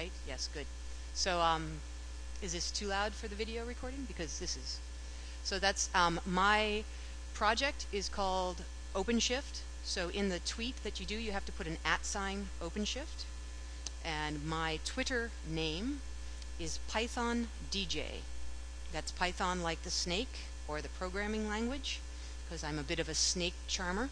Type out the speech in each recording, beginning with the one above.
tight? Yes, good. So is this too loud for the video recording? Because this is. So that's my project is called OpenShift. So in the tweet that you do, you have to put an @ OpenShift. And my Twitter name is Python DJ. That's Python like the snake or the programming language, because I'm a bit of a snake charmer.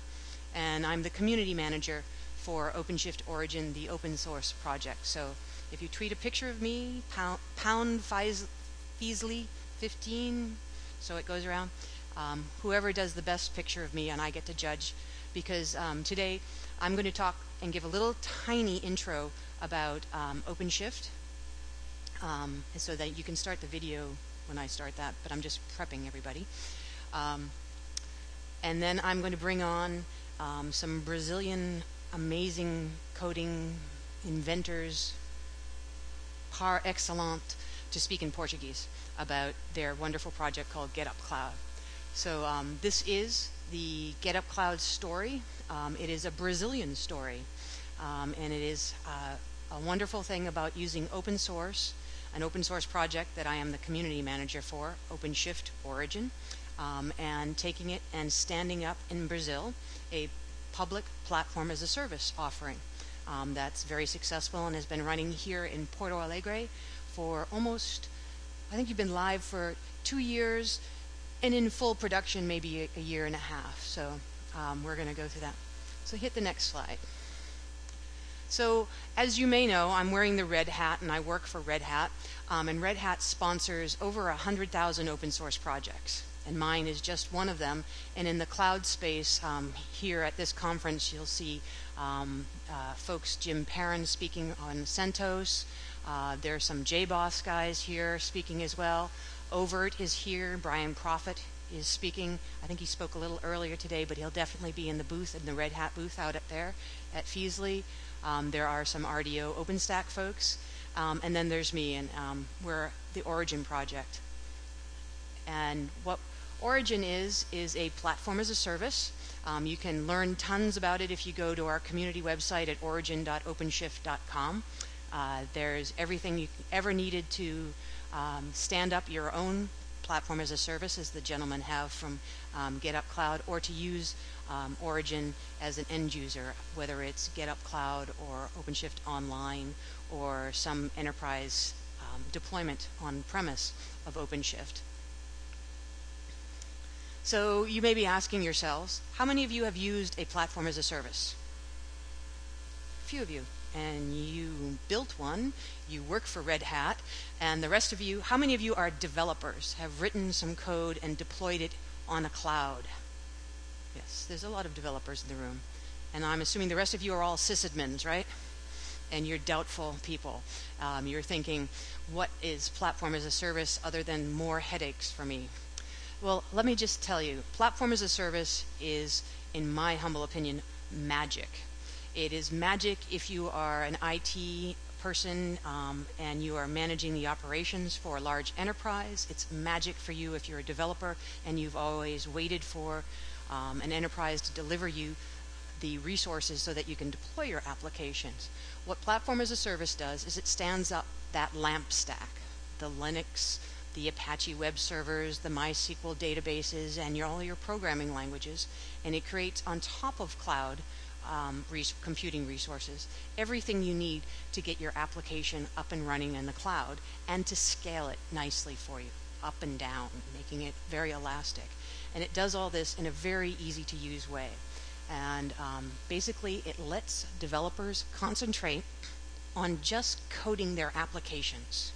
And I'm the community manager for OpenShift Origin, the open source project. So if you tweet a picture of me, pound Feasley 15, so it goes around, whoever does the best picture of me, and I get to judge, because today I'm going to talk and give a little tiny intro about OpenShift, so that you can start the video when I start that, but I'm just prepping everybody. And then I'm going to bring on some Brazilian amazing coding inventors par excellence to speak in Portuguese about their wonderful project called GetUp Cloud. So this is the GetUp Cloud story. It is a Brazilian story, and it is a wonderful thing about using open source, an open source project that I am the community manager for, OpenShift Origin, and taking it and standing up in Brazil a public platform as a service offering that's very successful and has been running here in Porto Alegre for almost, I think you've been live for 2 years, and in full production maybe a year and a half. So we're going to go through that. So hit the next slide. So as you may know, I'm wearing the red hat, and I work for Red Hat, and Red Hat sponsors over 100,000 open source projects, and mine is just one of them. And in the cloud space, here at this conference, you'll see folks, Jim Perrin speaking on CentOS. There's some JBoss guys here speaking as well. Overt is here. Brian Prophet is speaking. I think he spoke a little earlier today, but he'll definitely be in the booth, in the Red Hat booth out at there at Feasley. There are some RDO OpenStack folks. And then there's me, and we're the Origin project. And what Origin is a platform as a service. You can learn tons about it if you go to our community website at origin.openshift.com. There's everything you ever needed to stand up your own platform as a service, as the gentlemen have from GetUp Cloud, or to use Origin as an end user, whether it's GetUp Cloud or OpenShift Online or some enterprise deployment on premise of OpenShift. So you may be asking yourselves, how many of you have used a platform as a service? A few of you. And you built one, you work for Red Hat, and the rest of you, how many of you are developers, have written some code and deployed it on a cloud? Yes, there's a lot of developers in the room. And I'm assuming the rest of you are all sysadmins, right? And you're doubtful people. You're thinking, what is platform as a service other than more headaches for me? Well, let me just tell you, platform as a service is, in my humble opinion, magic. It is magic if you are an IT person and you are managing the operations for a large enterprise. It's magic for you if you're a developer and you've always waited for an enterprise to deliver you the resources so that you can deploy your applications. What platform as a service does is it stands up that LAMP stack, the Linux, the Apache web servers, the MySQL databases, and all your programming languages, and it creates on top of cloud computing resources everything you need to get your application up and running in the cloud and to scale it nicely for you, up and down, making it very elastic. And it does all this in a very easy to use way. And basically it lets developers concentrate on just coding their applications.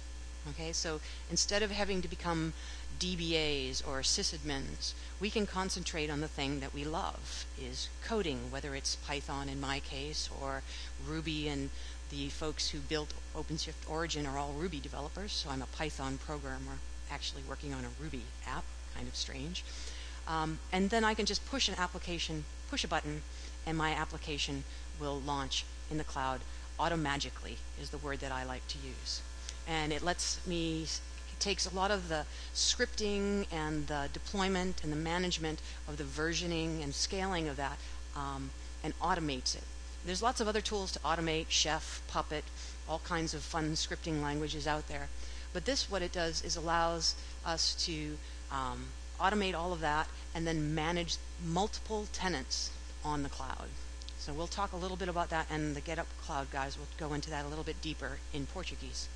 Okay, so instead of having to become DBAs or sysadmins, we can concentrate on the thing that we love, is coding, whether it's Python in my case or Ruby, and the folks who built OpenShift Origin are all Ruby developers, so I'm a Python programmer actually working on a Ruby app, kind of strange. And then I can just push an application, push a button, and my application will launch in the cloud automagically, is the word that I like to use. And it lets me, it takes a lot of the scripting and the deployment and the management of the versioning and scaling of that and automates it. There's lots of other tools to automate, Chef, Puppet, all kinds of fun scripting languages out there. But this, what it does is allows us to automate all of that and then manage multiple tenants on the cloud. So we'll talk a little bit about that, and the GetUp Cloud guys will go into that a little bit deeper in Portuguese.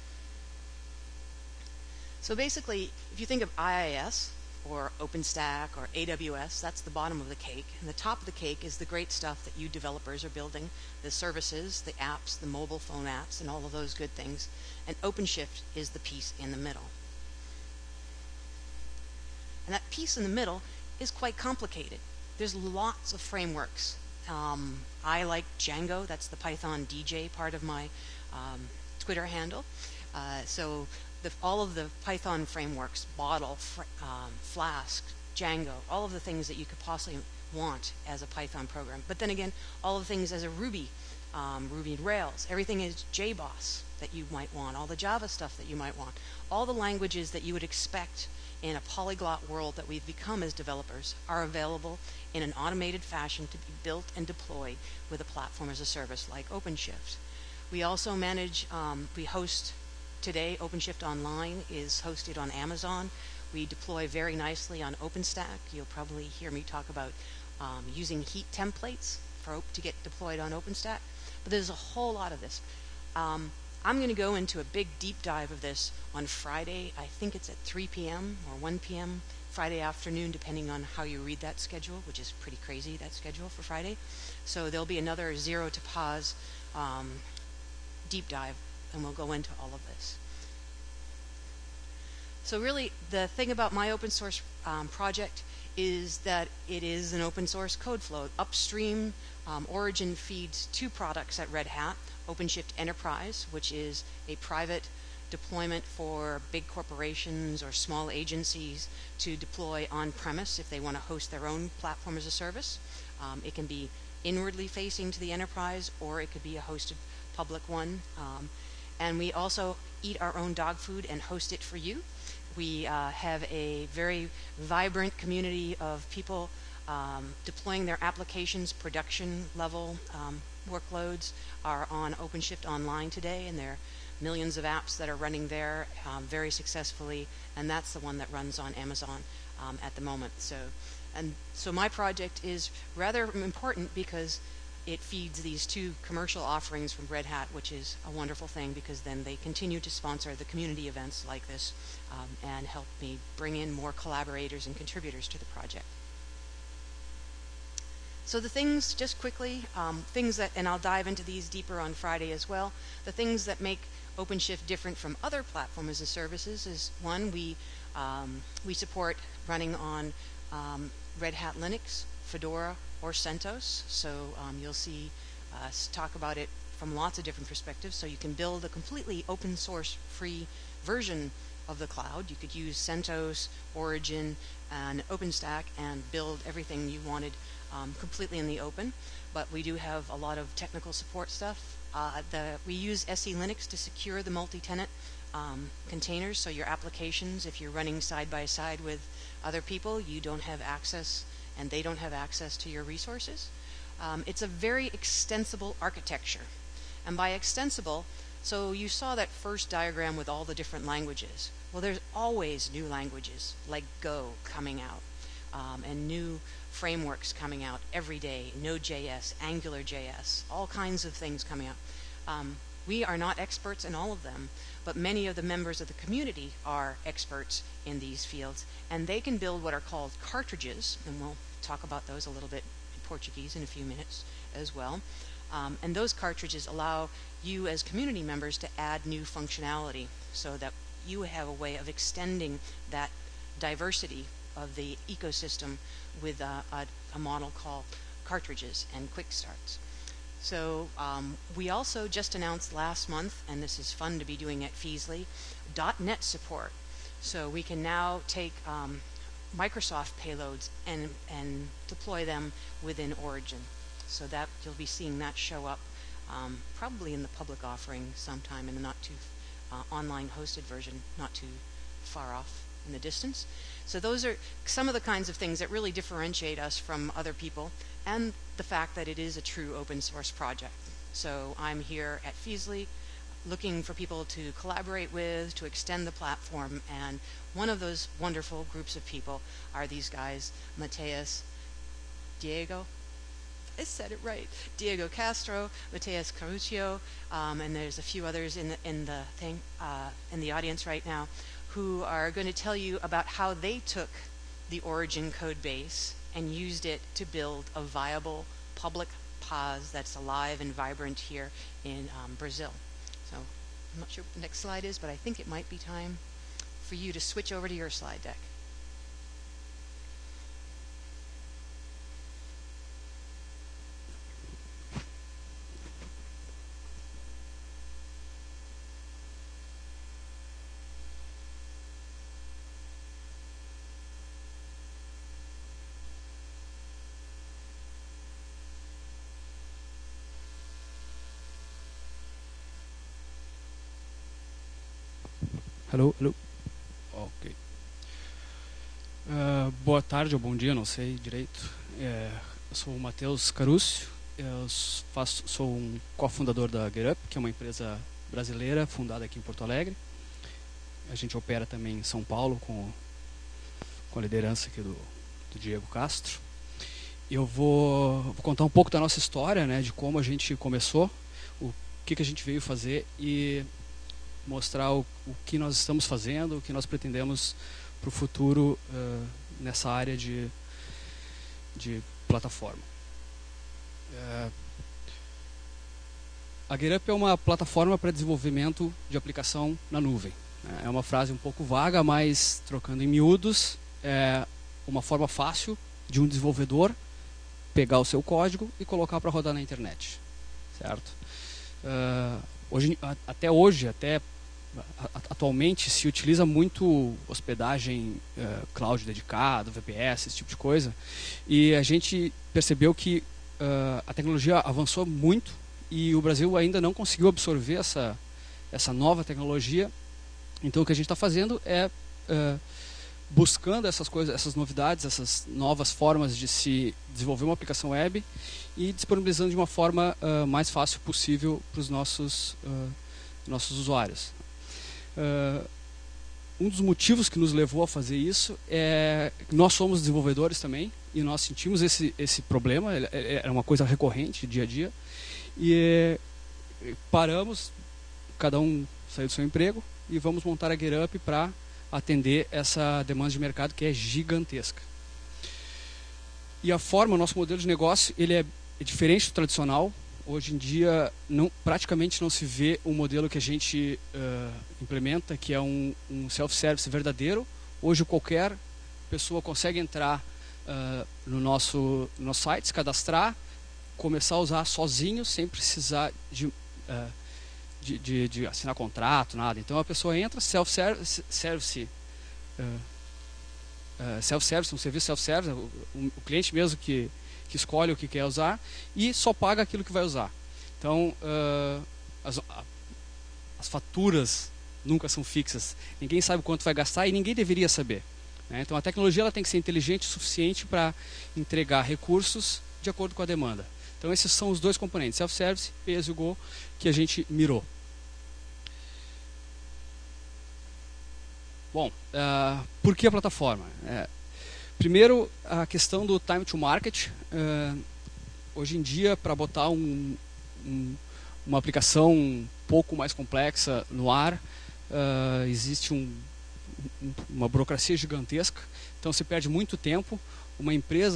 So basically, if you think of IIS or OpenStack or AWS, that's the bottom of the cake. And the top of the cake is the great stuff that you developers are building, the services, the apps, the mobile phone apps, and all of those good things. And OpenShift is the piece in the middle. And that piece in the middle is quite complicated. There's lots of frameworks. I like Django. That's the Python DJ part of my Twitter handle. So all of the Python frameworks, Bottle, Flask, Django, all of the things that you could possibly want as a Python program. But then again, all of the things as a Ruby, Ruby and Rails, everything is JBoss that you might want, all the Java stuff that you might want, all the languages that you would expect in a polyglot world that we've become as developers are available in an automated fashion to be built and deployed with a platform as a service like OpenShift. We also manage, we host today, OpenShift Online is hosted on Amazon. We deploy very nicely on OpenStack. You'll probably hear me talk about using heat templates to get deployed on OpenStack. But there's a whole lot of this. I'm going to go into a big deep dive of this on Friday. I think it's at 3 p.m. or 1 p.m. Friday afternoon, depending on how you read that schedule, which is pretty crazy, that schedule for Friday. So there'll be another Zero to Pause deep dive, and we'll go into all of this. So really, the thing about my open source project is that it is an open source code flow. Upstream, Origin feeds two products at Red Hat: OpenShift Enterprise, which is a private deployment for big corporations or small agencies to deploy on-premise if they want to host their own platform as a service. It can be inwardly facing to the enterprise, or it could be a hosted public one. And we also eat our own dog food and host it for you. We have a very vibrant community of people deploying their applications. Production level workloads are on OpenShift Online today, and there are millions of apps that are running there very successfully, and that's the one that runs on Amazon at the moment. So my project is rather important because it feeds these two commercial offerings from Red Hat, which is a wonderful thing, because then they continue to sponsor the community events like this and help me bring in more collaborators and contributors to the project. So the things, just quickly, things that, and I'll dive into these deeper on Friday as well, the things that make OpenShift different from other platform as a services is, one, we support running on Red Hat Linux, Fedora, or CentOS. So you'll see us talk about it from lots of different perspectives. So you can build a completely open source free version of the cloud. You could use CentOS, Origin, and OpenStack and build everything you wanted completely in the open. But we do have a lot of technical support stuff. We use SE Linux to secure the multi-tenant containers, so your applications, if you're running side by side with other people, you don't have access and they don't have access to your resources. It's a very extensible architecture. And by extensible, so you saw that first diagram with all the different languages. Well, there's always new languages like Go coming out and new frameworks coming out every day, Node.js, AngularJS, all kinds of things coming out. We are not experts in all of them, but many of the members of the community are experts in these fields, and they can build what are called cartridges, and we'll talk about those a little bit in Portuguese in a few minutes as well. And those cartridges allow you as community members to add new functionality so that you have a way of extending that diversity of the ecosystem with a model called cartridges and quick starts. So we also just announced last month, and this is fun to be doing at Feasly, .NET support. So we can now take Microsoft payloads and deploy them within Origin. So that you'll be seeing that show up probably in the public offering sometime in the not too online hosted version, not too far off in the distance. So those are some of the kinds of things that really differentiate us from other people, and the fact that it is a true open source project. So I'm here at Feasly looking for people to collaborate with, to extend the platform. And one of those wonderful groups of people are these guys, Diego, I said it right, Diego Castro, Mateus Caruccio, and there's a few others in the audience right now, who are going to tell you about how they took the Origin code base and used it to build a viable public PaaS that's alive and vibrant here in Brazil. So I'm not sure what the next slide is, but I think it might be time for you to switch over to your slide deck. Alô, alô. Ok. Boa tarde ou bom dia, não sei direito. Eu sou o Mateus Caruccio, sou um cofundador da GetUp, que é uma empresa brasileira fundada aqui em Porto Alegre. A gente opera também em São Paulo com a liderança aqui do Diego Castro. Eu vou contar um pouco da nossa história, né, de como a gente começou, o que a gente veio fazer e mostrar o que nós estamos fazendo, o que nós pretendemos para o futuro nessa área de plataforma. A GetUp é uma plataforma para desenvolvimento de aplicação na nuvem. É uma frase um pouco vaga, mas trocando em miúdos, é uma forma fácil de um desenvolvedor pegar o seu código e colocar para rodar na internet, certo? Atualmente se utiliza muito hospedagem cloud dedicado, VPS, esse tipo de coisa, e a gente percebeu que a tecnologia avançou muito e o Brasil ainda não conseguiu absorver essa nova tecnologia. Então o que a gente está fazendo é buscando essas coisas, essas novidades, essas novas formas de se desenvolver uma aplicação web e disponibilizando de uma forma mais fácil possível para os nossos usuários. Um dos motivos que nos levou a fazer isso é que nós somos desenvolvedores também e nós sentimos esse problema, era uma coisa recorrente, dia a dia, e paramos, cada um saiu do seu emprego e vamos montar a GetUp para atender essa demanda de mercado que é gigantesca. E a forma, o nosso modelo de negócio, ele é diferente do tradicional. Hoje em dia, praticamente não se vê um modelo que a gente implementa, que é um self-service verdadeiro. Hoje, qualquer pessoa consegue entrar no nosso site, se cadastrar, começar a usar sozinho, sem precisar de assinar contrato, nada. Então, a pessoa entra, self-service, um serviço self-service, o cliente mesmo que escolhe o que quer usar e só paga aquilo que vai usar. Então, as faturas nunca são fixas. Ninguém sabe quanto vai gastar e ninguém deveria saber, né? Então, a tecnologia ela tem que ser inteligente o suficiente para entregar recursos de acordo com a demanda. Então, esses são os dois componentes, self-service, pay-as-you-go, que a gente mirou. Bom, por que a plataforma? Primeiro, a questão do time to market. Hoje em dia, para botar uma aplicação um pouco mais complexa no ar, existe uma burocracia gigantesca, então se perde muito tempo.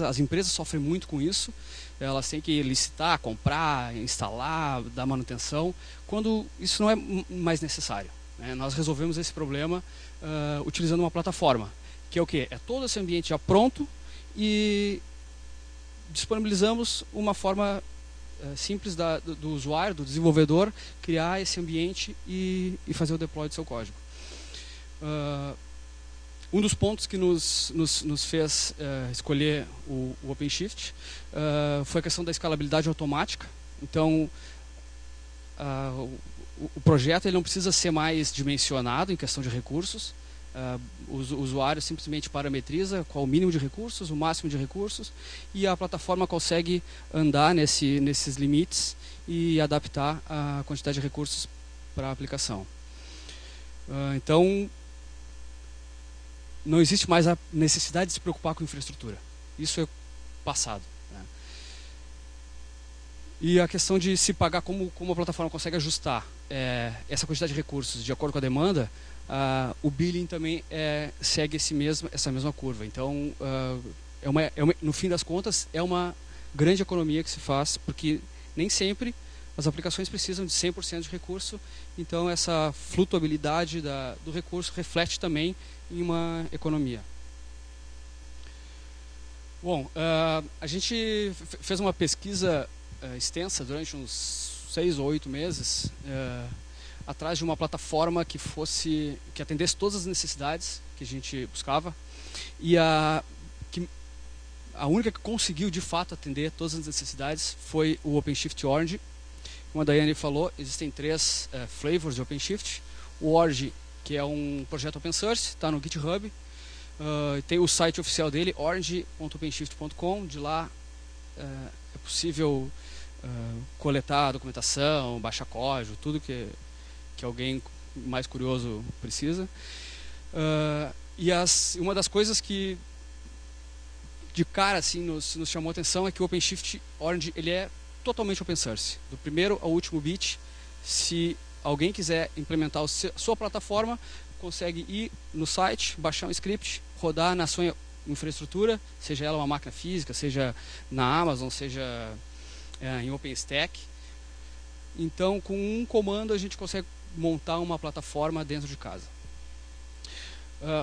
As empresas sofrem muito com isso, elas têm que licitar, comprar, instalar, dar manutenção, quando isso não é mais necessário, né? Nós resolvemos esse problema utilizando uma plataforma, que é o quê? É todo esse ambiente já pronto e disponibilizamos uma forma simples do usuário, do desenvolvedor, criar esse ambiente e fazer o deploy do seu código. Um dos pontos que nos fez escolher o OpenShift foi a questão da escalabilidade automática. Então, o projeto ele não precisa ser mais dimensionado em questão de recursos. O usuário simplesmente parametriza qual o mínimo de recursos, o máximo de recursos, e a plataforma consegue andar nesses limites e adaptar a quantidade de recursos para a aplicação. Então, não existe mais a necessidade de se preocupar com infraestrutura. Isso é passado. Né? E a questão de se pagar, como a plataforma consegue ajustar essa quantidade de recursos de acordo com a demanda, o billing também segue essa mesma curva. Então, no fim das contas, é uma grande economia que se faz, porque nem sempre as aplicações precisam de 100% de recurso, então essa flutuabilidade do recurso reflete também em uma economia. Bom, a gente fez uma pesquisa extensa durante uns 6 ou 8 meses, atrás de uma plataforma que atendesse todas as necessidades que a gente buscava, e a única que conseguiu de fato atender todas as necessidades foi o OpenShift Orange. Como a Daiane falou, existem 3 flavors de OpenShift. O Orange, que é um projeto open source, está no GitHub. Tem o site oficial dele, orange.openshift.com. De lá é possível coletar documentação, baixar código, tudo que alguém mais curioso precisa. E uma das coisas que de cara assim, nos chamou a atenção é que o OpenShift Orange ele é totalmente open source. Do primeiro ao último bit, se alguém quiser implementar a sua plataforma, consegue ir no site, baixar um script, rodar na sua infraestrutura, seja ela uma máquina física, seja na Amazon, seja em OpenStack. Então, com um comando, a gente consegue montar uma plataforma dentro de casa.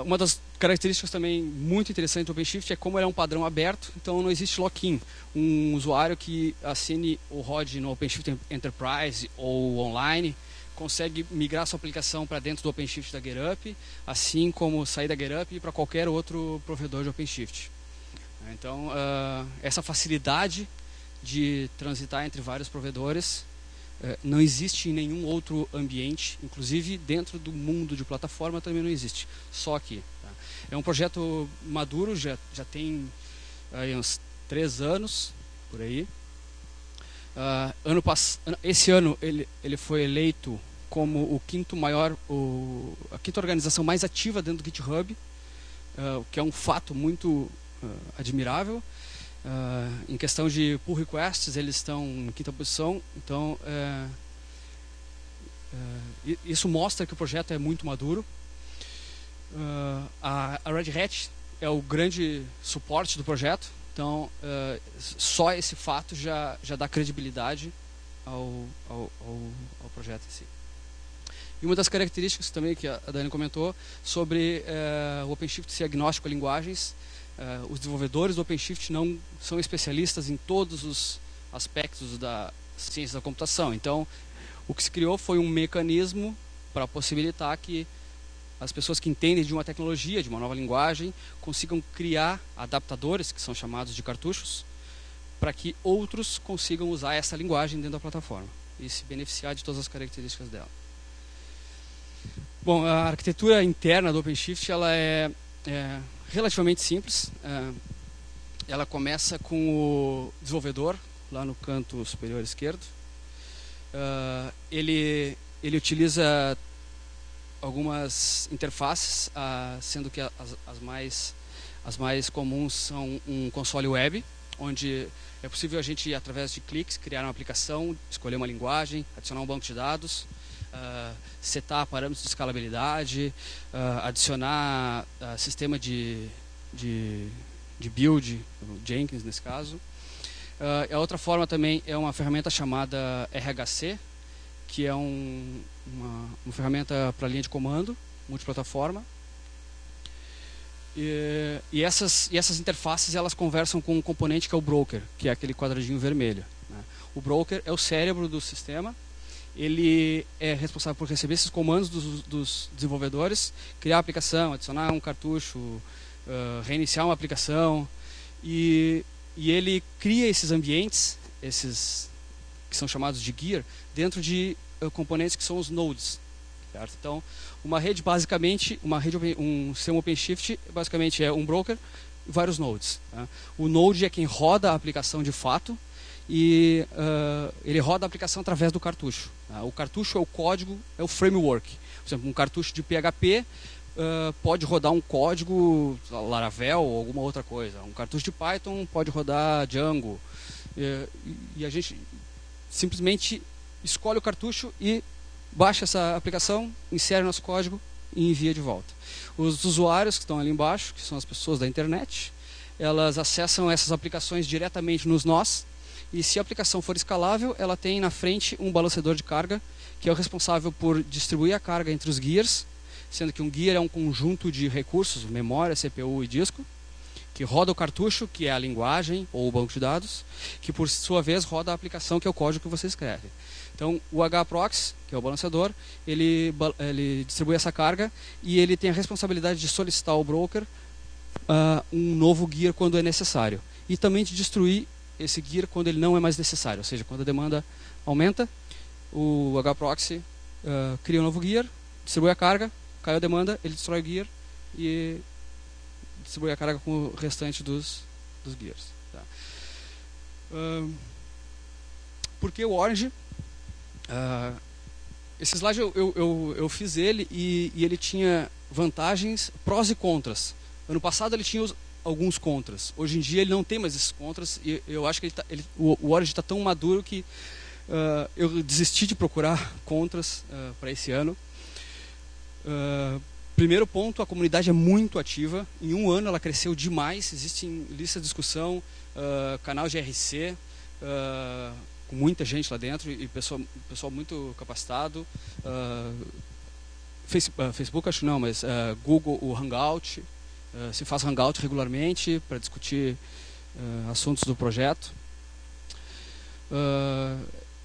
Uma das características também muito interessantes do OpenShift é como ele é um padrão aberto, então não existe lock-in. Um usuário que assine o ROD no OpenShift Enterprise ou online consegue migrar sua aplicação para dentro do OpenShift da GetUp, assim como sair da GetUp e ir para qualquer outro provedor de OpenShift. Então, essa facilidade de transitar entre vários provedores não existe em nenhum outro ambiente, inclusive dentro do mundo de plataforma também não existe, só aqui. Tá? É um projeto maduro, já tem aí uns 3 anos, por aí. Esse ano ele foi eleito como a quinta organização mais ativa dentro do GitHub, o que é um fato muito admirável. Em questão de pull requests, eles estão em 5ª posição, então isso mostra que o projeto é muito maduro. A Red Hat é o grande suporte do projeto, então só esse fato já dá credibilidade ao projeto em si. E uma das características também que a Dani comentou sobre o OpenShift ser agnóstico a linguagens. Os desenvolvedores do OpenShift não são especialistas em todos os aspectos da ciência da computação. Então, o que se criou foi um mecanismo para possibilitar que as pessoas que entendem de uma tecnologia, de uma nova linguagem, consigam criar adaptadores, que são chamados de cartuchos, para que outros consigam usar essa linguagem dentro da plataforma e se beneficiar de todas as características dela. Bom, a arquitetura interna do OpenShift ela é relativamente simples. Ela começa com o desenvolvedor lá no canto superior esquerdo. Ele utiliza algumas interfaces, sendo que as mais comuns são um console web, onde é possível a gente, através de cliques, criar uma aplicação, escolher uma linguagem, adicionar um banco de dados, setar parâmetros de escalabilidade, adicionar sistema de build, Jenkins nesse caso. A outra forma também é uma ferramenta chamada RHC, que é uma ferramenta para linha de comando, multiplataforma. E essas interfaces elas conversam com um componente que é o broker, que é aquele quadradinho vermelho. Né? O broker é o cérebro do sistema. Ele é responsável por receber esses comandos dos desenvolvedores, criar a aplicação, adicionar um cartucho, reiniciar uma aplicação, e ele cria esses ambientes, esses que são chamados de gear, dentro de componentes que são os nodes. Certo? Então, uma rede basicamente, um sistema OpenShift basicamente é um broker e vários nodes. Tá? O node é quem roda a aplicação de fato, e ele roda a aplicação através do cartucho. Tá? O cartucho é o código, é o framework. Por exemplo, um cartucho de PHP pode rodar um código Laravel ou alguma outra coisa. Um cartucho de Python pode rodar Django. E a gente simplesmente escolhe o cartucho e baixa essa aplicação, insere nosso código e envia de volta. Os usuários que estão ali embaixo, que são as pessoas da internet, elas acessam essas aplicações diretamente nos nós, e se a aplicação for escalável, ela tem na frente um balanceador de carga, que é o responsável por distribuir a carga entre os gears, sendo que um gear é um conjunto de recursos, memória, CPU e disco, que roda o cartucho, que é a linguagem ou o banco de dados, que por sua vez roda a aplicação, que é o código que você escreve. Então, o hproxy, que é o balanceador, ele distribui essa carga e ele tem a responsabilidade de solicitar ao broker um novo gear quando é necessário. E também de destruir esse gear quando ele não é mais necessário. Ou seja, quando a demanda aumenta, o hproxy cria um novo gear, distribui a carga, caiu a demanda, ele destrói o gear e distribui a carga com o restante dos gears. Tá? Por que o Orange? Esse slide eu fiz ele e ele tinha vantagens, prós e contras. Ano passado ele tinha alguns contras. Hoje em dia ele não tem mais esses contras e eu acho que o Orange está tão maduro que eu desisti de procurar contras para esse ano. Primeiro ponto, a comunidade é muito ativa. Em um ano ela cresceu demais. Existe lista de discussão, canal de RC, com muita gente lá dentro e pessoal muito capacitado. Facebook acho não, mas Google, o Hangout. Se faz Hangout regularmente para discutir assuntos do projeto.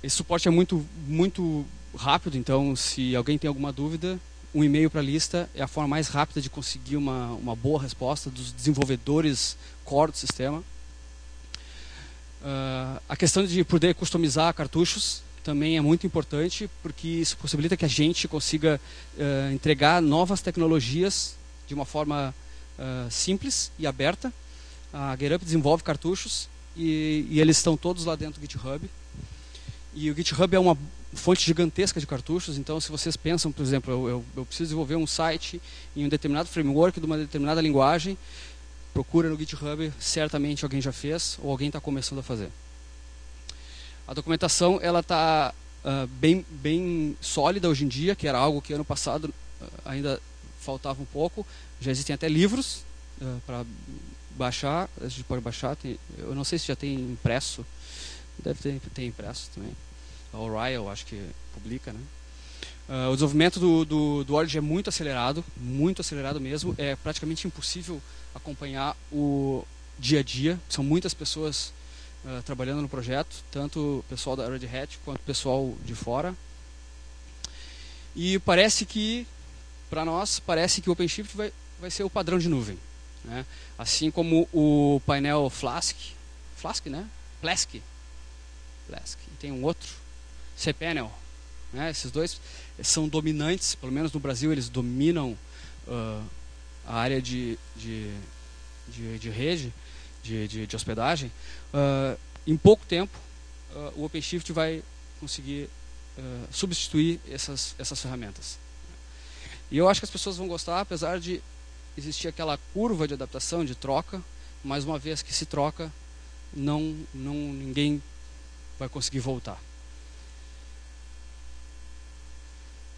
Esse suporte é muito rápido, então se alguém tem alguma dúvida, um e-mail para a lista é a forma mais rápida de conseguir uma boa resposta dos desenvolvedores core do sistema. A questão de poder customizar cartuchos também é muito importante, porque isso possibilita que a gente consiga entregar novas tecnologias de uma forma simples e aberta. A GetUp desenvolve cartuchos e eles estão todos lá dentro do GitHub. E o GitHub é uma fonte gigantesca de cartuchos, então se vocês pensam, por exemplo, eu preciso desenvolver um site em um determinado framework de uma determinada linguagem, procura no GitHub, certamente alguém já fez ou alguém está começando a fazer. A documentação ela está bem sólida hoje em dia, que era algo que ano passado ainda faltava um pouco. Já existem até livros para baixar, a gente pode baixar, eu não sei se já tem impresso, deve ter impresso também. A Orion acho que publica, né? O desenvolvimento do Orange é muito acelerado mesmo. É praticamente impossível acompanhar o dia a dia. São muitas pessoas trabalhando no projeto, tanto o pessoal da Red Hat quanto o pessoal de fora. E parece que, para nós, o OpenShift vai ser o padrão de nuvem, né? Assim como o painel Flask, né? Flask. E tem um outro, cPanel, né? Esses dois são dominantes, pelo menos no Brasil eles dominam a área de rede, de hospedagem. Em pouco tempo o OpenShift vai conseguir substituir essas ferramentas. E eu acho que as pessoas vão gostar, apesar de existir aquela curva de adaptação, de troca, mas uma vez que se troca, ninguém vai conseguir voltar.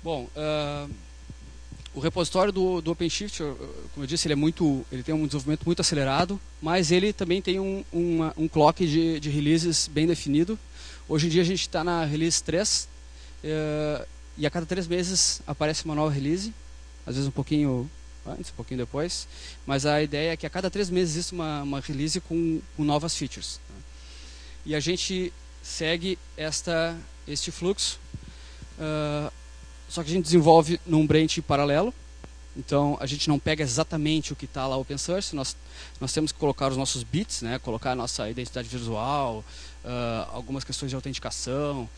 Bom, o repositório do OpenShift, como eu disse, ele tem um desenvolvimento muito acelerado, mas ele também tem um clock de releases bem definido. Hoje em dia a gente está na release 3, e a cada 3 meses aparece uma nova release, às vezes um pouquinho antes, um pouquinho depois, mas a ideia é que a cada 3 meses existe uma release com novas features. E a gente segue este fluxo, só que a gente desenvolve num branch paralelo. Então a gente não pega exatamente o que está lá open source, nós temos que colocar os nossos bits, né, colocar a nossa identidade visual, algumas questões de autenticação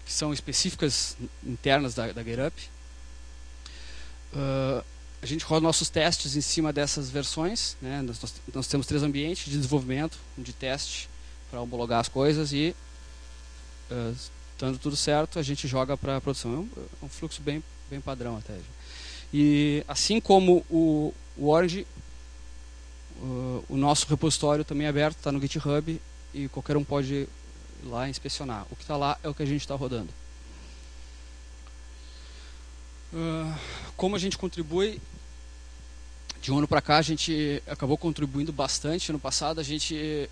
que são específicas internas da GetUp. A gente roda nossos testes em cima dessas versões, né? Nós temos 3 ambientes de desenvolvimento, um de teste para homologar as coisas e estando tudo certo, a gente joga para a produção. É um fluxo bem padrão até. E assim como o Orange, o nosso repositório também é aberto, está no GitHub, e qualquer um pode ir lá e inspecionar. O que está lá é o que a gente está rodando. Como a gente contribui, de um ano para cá a gente acabou contribuindo bastante. No passado a gente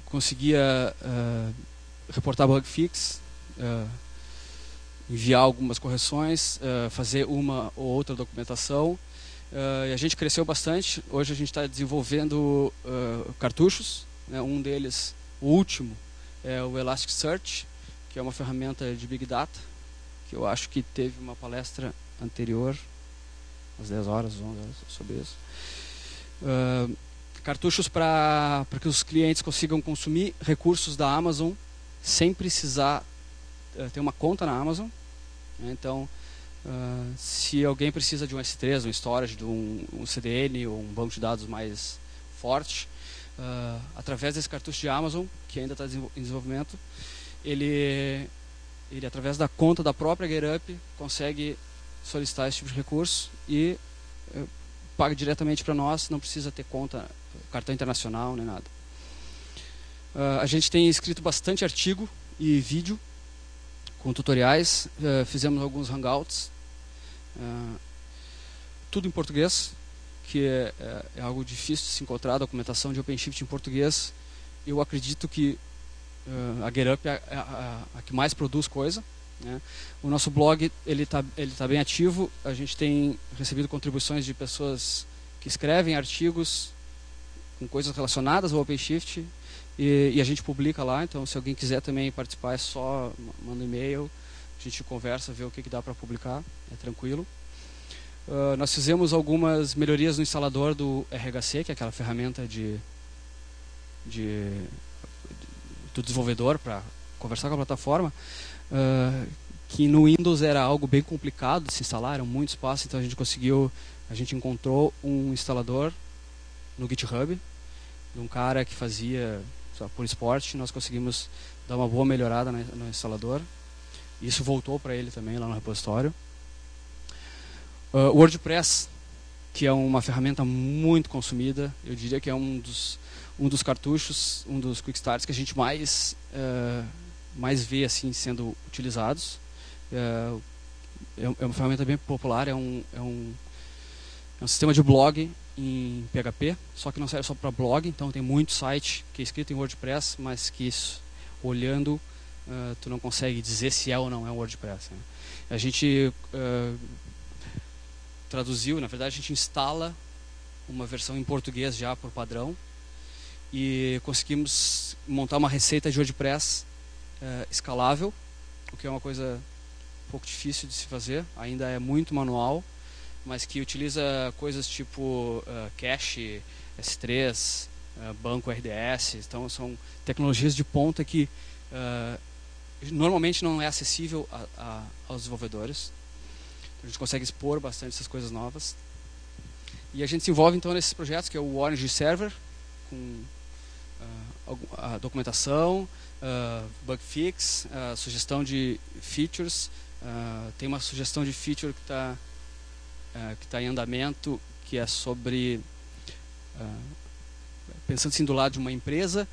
conseguia reportar bug fix, enviar algumas correções, fazer uma ou outra documentação. E a gente cresceu bastante. Hoje a gente está desenvolvendo cartuchos, né? Um deles, o último, é o Elasticsearch, que é uma ferramenta de Big Data, que eu acho que teve uma palestra anterior, às 10 horas, 11 horas, sobre isso. Cartuchos para que os clientes consigam consumir recursos da Amazon sem precisar ter uma conta na Amazon. Então, se alguém precisa de um S3, um storage, de um CDN ou um banco de dados mais forte, através desse cartucho de Amazon, que ainda está em desenvolvimento, ele através da conta da própria GetUp consegue solicitar esse tipo de recurso e paga diretamente para nós, não precisa ter conta, cartão internacional nem nada. A gente tem escrito bastante artigo e vídeo com tutoriais, fizemos alguns hangouts, tudo em português, que é algo difícil de se encontrar, documentação de OpenShift em português. Eu acredito que a GetUp é a que mais produz coisa, né? O nosso blog ele tá bem ativo. A gente tem recebido contribuições de pessoas que escrevem artigos com coisas relacionadas ao OpenShift, e a gente publica lá. Então, se alguém quiser também participar, é só manda um e-mail, a gente conversa, vê o que dá para publicar, é tranquilo. Nós fizemos algumas melhorias no instalador do RHC, que é aquela ferramenta do desenvolvedor para conversar com a plataforma, que no Windows era algo bem complicado de se instalar, era muito espaço. Então a gente encontrou um instalador no GitHub de um cara que fazia por esporte. Nós conseguimos dar uma boa melhorada no instalador. Isso voltou para ele também lá no repositório. O WordPress, que é uma ferramenta muito consumida, eu diria que é um dos cartuchos, um dos quick starts que a gente mais vê assim sendo utilizados. É uma ferramenta bem popular, é um sistema de blog em PHP, só que não serve só para blog. Então tem muito site que é escrito em WordPress, mas que olhando tu não consegue dizer se é ou não é um WordPress, né? A gente traduziu, na verdade a gente instala uma versão em português já por padrão, e conseguimos montar uma receita de WordPress escalável, o que é uma coisa um pouco difícil de se fazer, ainda é muito manual, mas que utiliza coisas tipo cache, S3, banco RDS. Então são tecnologias de ponta que normalmente não é acessível aos desenvolvedores. A gente consegue expor bastante essas coisas novas. E a gente se envolve então nesses projetos, que é o Orange Server, com a documentação, bug fix, sugestão de features. Tem uma sugestão de feature que tá em andamento, que é sobre, pensando assim do lado de uma empresa,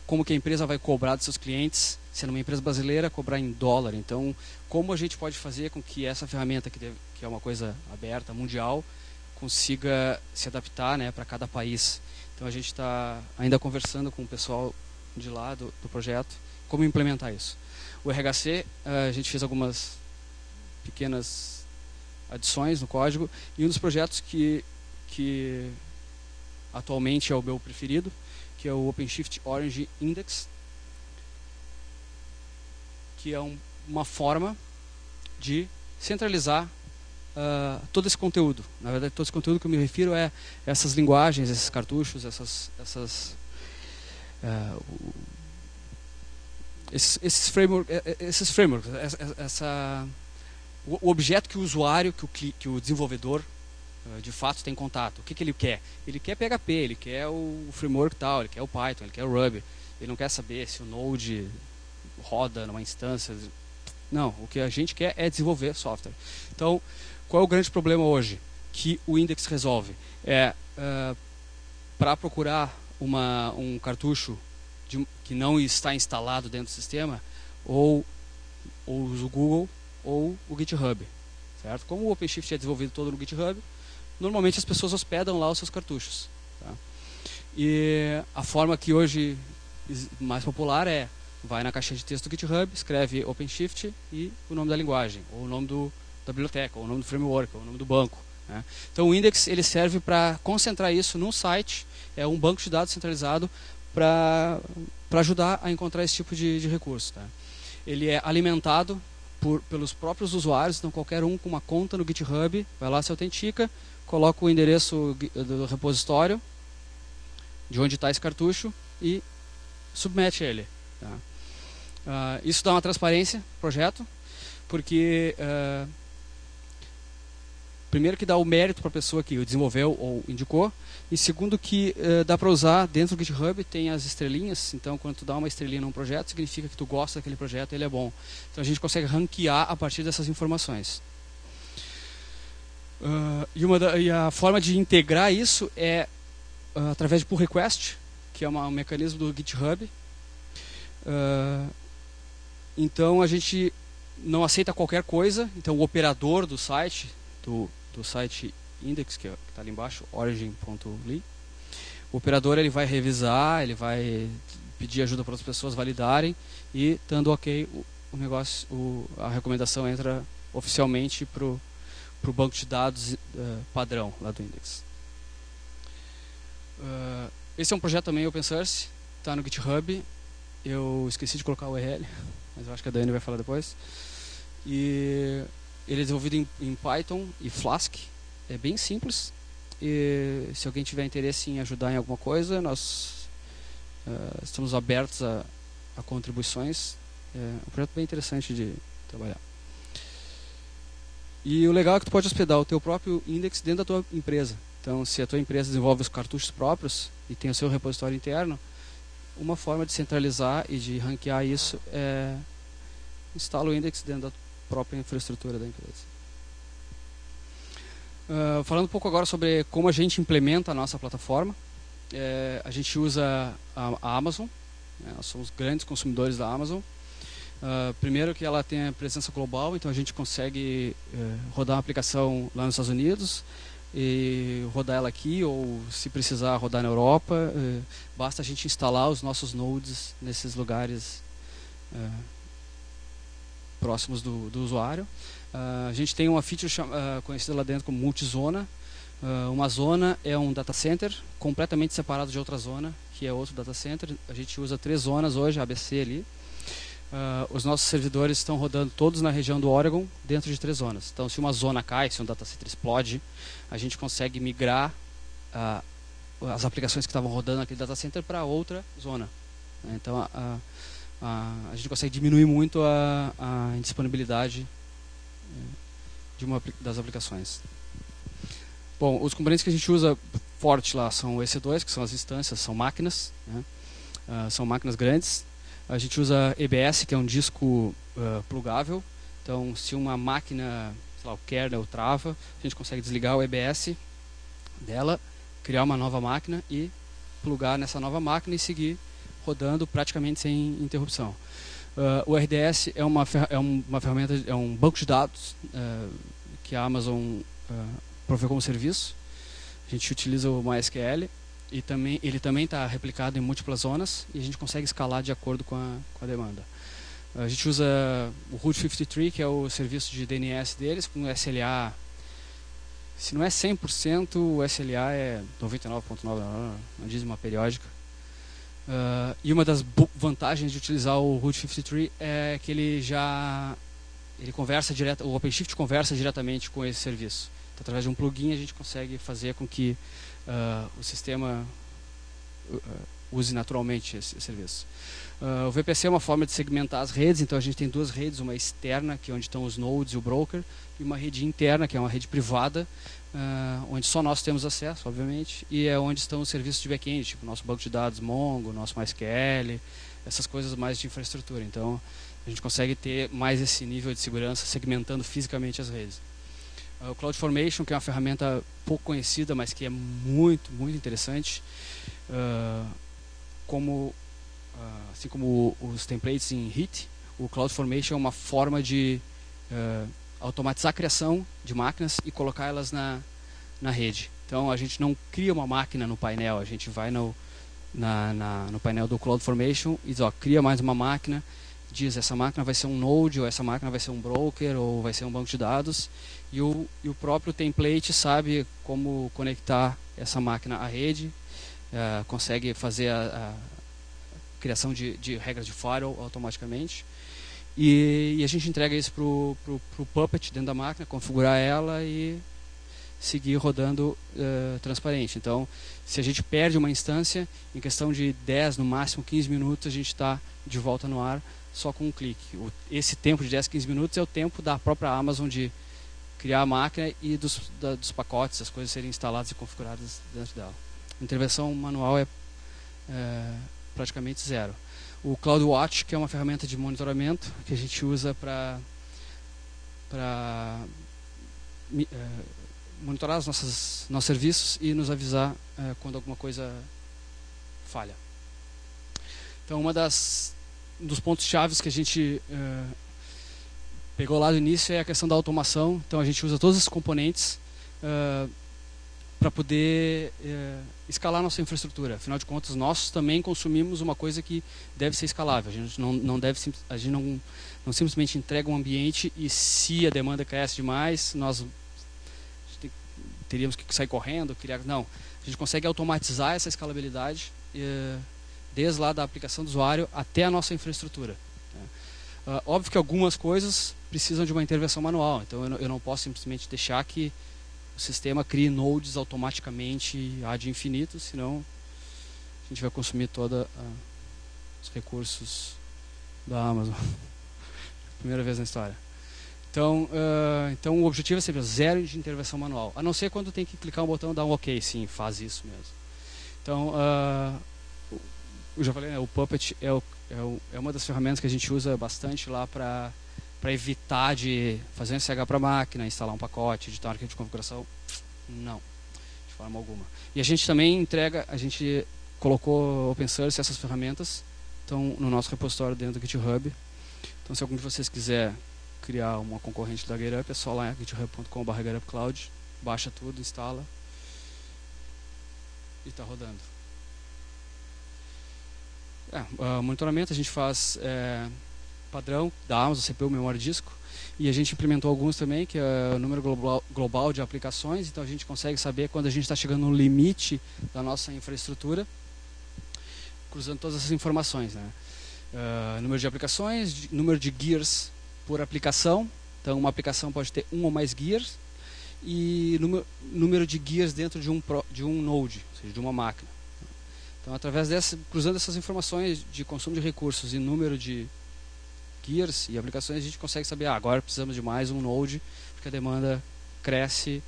como que a empresa vai cobrar dos seus clientes, sendo uma empresa brasileira, cobrar em dólar. Então, como a gente pode fazer com que essa ferramenta, que é uma coisa aberta, mundial, consiga se adaptar, né, para cada país. Então a gente está ainda conversando com o pessoal de lá do projeto, como implementar isso. O RHC, a gente fez algumas pequenas adições no código, e um dos projetos que atualmente é o meu preferido, que é o OpenShift Orange Index, que é uma forma de centralizar todo esse conteúdo. Na verdade, todo esse conteúdo que eu me refiro é essas linguagens, esses cartuchos, esses frameworks, o objeto que o usuário, que o desenvolvedor de fato tem contato. O que ele quer? Ele quer PHP, ele quer o framework tal, ele quer o Python, ele quer o Ruby. Ele não quer saber se o Node roda numa instância. Não, o que a gente quer é desenvolver software. Então, qual é o grande problema hoje que o Index resolve? Para procurar um cartucho que não está instalado dentro do sistema, ou usa o Google ou o GitHub. Certo? Como o OpenShift é desenvolvido todo no GitHub, normalmente as pessoas hospedam lá os seus cartuchos. Tá? E a forma que hoje mais popular é: vai na caixinha de texto do GitHub, escreve OpenShift e o nome da linguagem, ou o nome da biblioteca, ou o nome do framework, ou o nome do banco. Né? Então o Index ele serve para concentrar isso num site, é um banco de dados centralizado para ajudar a encontrar esse tipo de recurso. Tá? Ele é alimentado pelos próprios usuários, então qualquer um com uma conta no GitHub vai lá, se autentica, coloca o endereço do repositório, de onde está esse cartucho, e submete ele. Tá? Isso dá uma transparência pro projeto, porque primeiro que dá o mérito para a pessoa que o desenvolveu ou indicou, e segundo que dá para usar dentro do GitHub, tem as estrelinhas, então quando tu dá uma estrelinha num projeto, significa que tu gosta daquele projeto e ele é bom. Então a gente consegue ranquear a partir dessas informações. E a forma de integrar isso é através de pull request, que é um mecanismo do GitHub. Então a gente não aceita qualquer coisa, então o operador do site, do site Index, que está ali embaixo, origin.ly, o operador ele vai revisar, ele vai pedir ajuda para as pessoas validarem, e dando ok, o negócio, a recomendação entra oficialmente para o banco de dados padrão lá do Index. Esse é um projeto também open source, está no GitHub. Eu esqueci de colocar o URL, mas eu acho que a Dani vai falar depois. E ele é desenvolvido em Python e Flask. É bem simples. E se alguém tiver interesse em ajudar em alguma coisa, nós estamos abertos a contribuições. É um projeto bem interessante de trabalhar. E o legal é que tu pode hospedar o teu próprio index dentro da tua empresa. Então, se a tua empresa desenvolve os cartuchos próprios e tem o seu repositório interno, uma forma de centralizar e de ranquear isso é instala o index dentro da própria infraestrutura da empresa. Falando um pouco agora sobre como a gente implementa a nossa plataforma, a gente usa a Amazon, né? Nós somos grandes consumidores da Amazon. Primeiro que ela tem a presença global, então a gente consegue rodar uma aplicação lá nos Estados Unidos e rodar ela aqui, ou se precisar rodar na Europa, basta a gente instalar os nossos nodes nesses lugares próximos do usuário. A gente tem uma feature conhecida lá dentro como multizona. Uma zona é um data center completamente separado de outra zona, que é outro data center. A gente usa 3 zonas hoje, ABC ali. Os nossos servidores estão rodando todos na região do Oregon, dentro de 3 zonas. Então, se uma zona cai, se um data center explode, a gente consegue migrar as aplicações que estavam rodando naquele data center para outra zona. Então, a gente consegue diminuir muito a indisponibilidade das aplicações. Bom, os componentes que a gente usa forte lá são o EC2, que são as instâncias, são máquinas, né? São máquinas grandes. A gente usa EBS, que é um disco plugável. Então, se uma máquina, sei lá, o kernel trava, a gente consegue desligar o EBS dela, criar uma nova máquina e plugar nessa nova máquina e seguir rodando praticamente sem interrupção. O RDS é uma ferramenta, é um banco de dados que a Amazon provê como serviço. A gente utiliza o MySQL e ele também está replicado em múltiplas zonas e a gente consegue escalar de acordo com a demanda. A gente usa o Route 53, que é o serviço de DNS deles, com SLA. Se não é 100%, o SLA é 99,99, uma dízima periódica. E uma das vantagens de utilizar o Route 53 é que ele conversa direto, o OpenShift conversa diretamente com esse serviço. Então, através de um plugin a gente consegue fazer com que o sistema use naturalmente esse serviço. O VPC é uma forma de segmentar as redes, então a gente tem duas redes, uma externa, que é onde estão os nodes e o broker, e uma rede interna, que é uma rede privada, onde só nós temos acesso, obviamente, e é onde estão os serviços de back-end, tipo nosso banco de dados Mongo, nosso MySQL, essas coisas mais de infraestrutura. Então a gente consegue ter mais esse nível de segurança segmentando fisicamente as redes. O CloudFormation, que é uma ferramenta pouco conhecida, mas que é muito, muito interessante, assim como os templates em HIT, o CloudFormation é uma forma de automatizar a criação de máquinas e colocar elas na rede. Então a gente não cria uma máquina no painel, a gente vai no painel do CloudFormation e diz, cria mais uma máquina, diz essa máquina vai ser um node, ou essa máquina vai ser um broker, ou vai ser um banco de dados, e o próprio template sabe como conectar essa máquina à rede, consegue fazer a criação de regras de firewall automaticamente, e a gente entrega isso para o Puppet dentro da máquina, configurar ela e seguir rodando transparente. Então, se a gente perde uma instância, em questão de 10, no máximo 15 minutos, a gente está de volta no ar só com um clique. Esse tempo de 10, 15 minutos é o tempo da própria Amazon de criar a máquina e dos pacotes, as coisas serem instaladas e configuradas dentro dela. A intervenção manual é praticamente zero. O CloudWatch, que é uma ferramenta de monitoramento que a gente usa para monitorar os nossos serviços e nos avisar quando alguma coisa falha. Então, dos pontos chaves que a gente pegou lá no início é a questão da automação. Então, a gente usa todos esses componentes para poder escalar nossa infraestrutura. Afinal de contas, nós também consumimos uma coisa que deve ser escalável. A gente não simplesmente entrega um ambiente e, se a demanda cresce demais, nós teríamos que sair correndo, criar. Não, a gente consegue automatizar essa escalabilidade desde lá da aplicação do usuário até a nossa infraestrutura. Óbvio que algumas coisas precisam de uma intervenção manual, então eu não posso simplesmente deixar que o sistema crie nodes automaticamente ad infinito, senão a gente vai consumir todos os recursos da Amazon. Primeira vez na história. Então o objetivo é sempre zero de intervenção manual, a não ser quando tem que clicar um botão e dar um OK, sim, faz isso mesmo. Então, eu já falei, né, o Puppet é uma das ferramentas que a gente usa bastante lá para evitar de fazer um SH para a máquina, instalar um pacote, editar um arquivo de configuração. Não, de forma alguma. E a gente também a gente colocou open source essas ferramentas, estão no nosso repositório dentro do GitHub. Então, se algum de vocês quiser criar uma concorrente da GetUp, é só lá em github.com/getupcloud, baixa tudo, instala e está rodando. Monitoramento a gente faz padrão da Amazon, CPU, memória e disco, e a gente implementou alguns também, que é o número global de aplicações. Então a gente consegue saber quando a gente está chegando no limite da nossa infraestrutura, cruzando todas essas informações, né? Número de aplicações, número de gears por aplicação. Então uma aplicação pode ter um ou mais gears, e número de gears dentro de um node, ou seja, de uma máquina. Então, cruzando essas informações de consumo de recursos e número de gears e aplicações, a gente consegue saber, agora precisamos de mais um node, porque a demanda cresce